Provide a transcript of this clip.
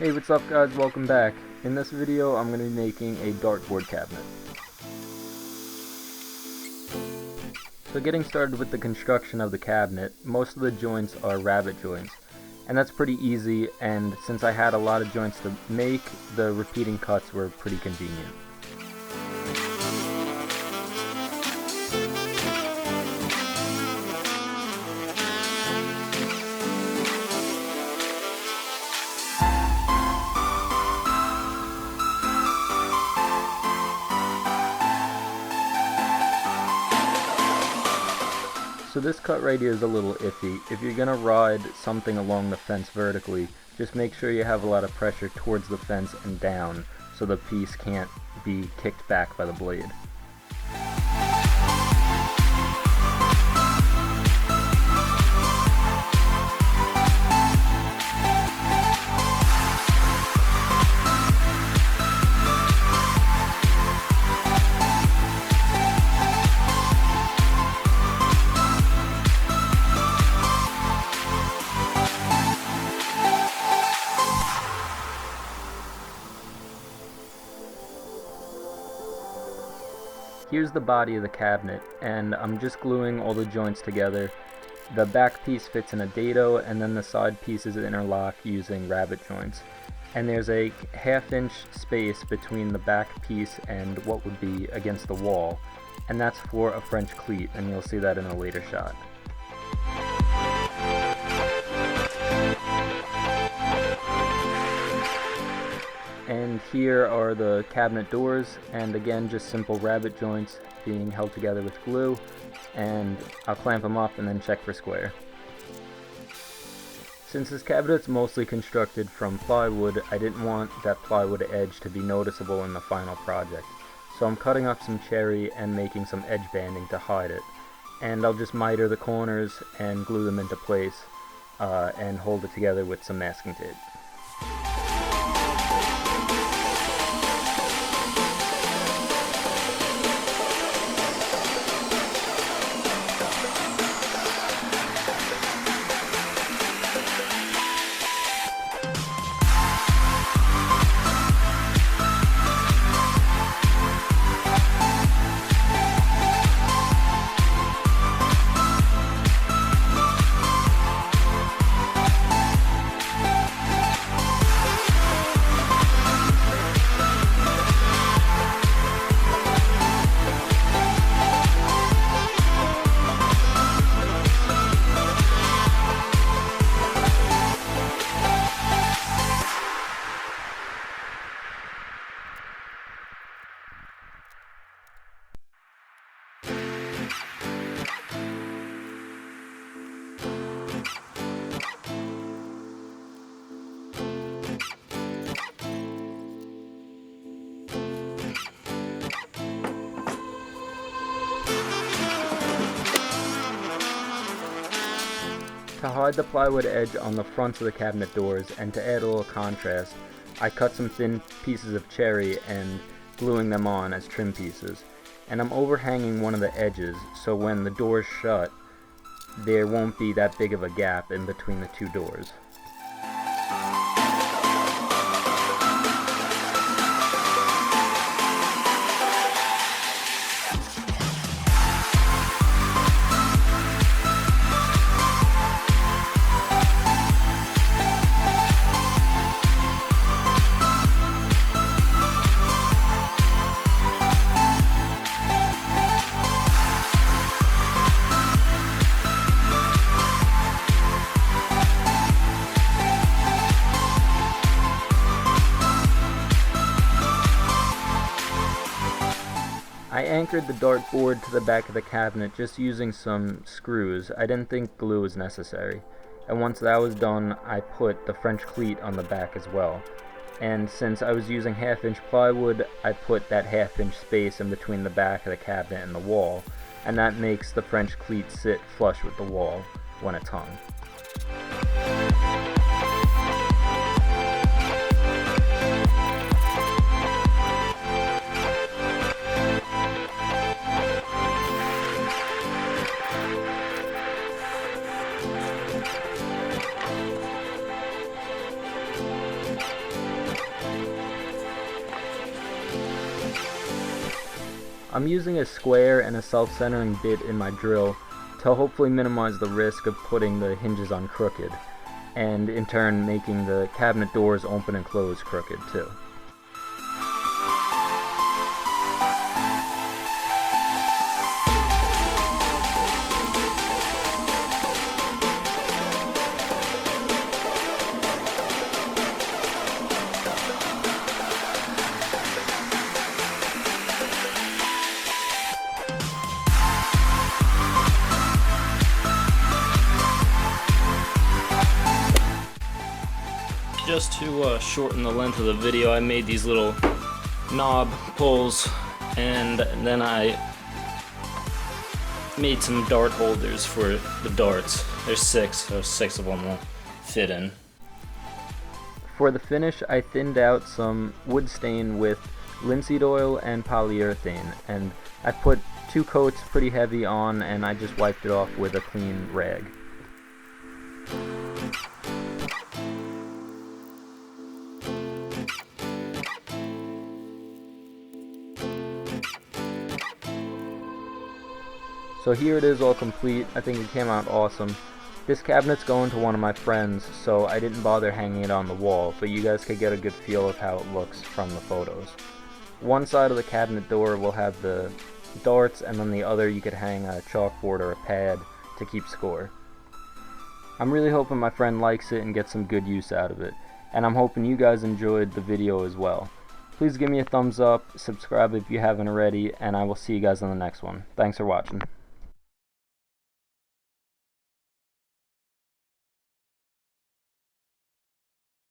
Hey, what's up guys, welcome back. In this video I'm going to be making a dartboard cabinet. So getting started with the construction of the cabinet, most of the joints are rabbet joints. And that's pretty easy, and since I had a lot of joints to make, the repeating cuts were pretty convenient. So this cut right here is a little iffy. If you're gonna ride something along the fence vertically, just make sure you have a lot of pressure towards the fence and down so the piece can't be kicked back by the blade. Here's the body of the cabinet, and I'm just gluing all the joints together. The back piece fits in a dado, and then the side pieces interlock using rabbet joints. And there's a half-inch space between the back piece and what would be against the wall, and that's for a French cleat, and you'll see that in a later shot. And here are the cabinet doors, and again just simple rabbet joints being held together with glue, and I'll clamp them up and then check for square. Since this cabinet's mostly constructed from plywood, I didn't want that plywood edge to be noticeable in the final project, so I'm cutting up some cherry and making some edge banding to hide it, and I'll just miter the corners and glue them into place and hold it together with some masking tape. To hide the plywood edge on the fronts of the cabinet doors and to add a little contrast, I cut some thin pieces of cherry and gluing them on as trim pieces. And I'm overhanging one of the edges so when the doors shut, there won't be that big of a gap in between the two doors. I anchored the dartboard to the back of the cabinet just using some screws. I didn't think glue was necessary. And once that was done, I put the French cleat on the back as well. And since I was using half-inch plywood, I put that half-inch space in between the back of the cabinet and the wall, and that makes the French cleat sit flush with the wall when it's hung. I'm using a square and a self-centering bit in my drill to hopefully minimize the risk of putting the hinges on crooked, and in turn making the cabinet doors open and close crooked too. Just to shorten the length of the video, I made these little knob pulls, and then I made some dart holders for the darts. There's 6, so 6 of them will fit in. For the finish, I thinned out some wood stain with linseed oil and polyurethane, and I put 2 coats pretty heavy on, and I just wiped it off with a clean rag. So here it is all complete. I think it came out awesome. This cabinet's going to one of my friends, so I didn't bother hanging it on the wall, but you guys could get a good feel of how it looks from the photos. One side of the cabinet door will have the darts, and then the other you could hang a chalkboard or a pad to keep score. I'm really hoping my friend likes it and gets some good use out of it, and I'm hoping you guys enjoyed the video as well. Please give me a thumbs up, subscribe if you haven't already, and I will see you guys on the next one. Thanks for watching.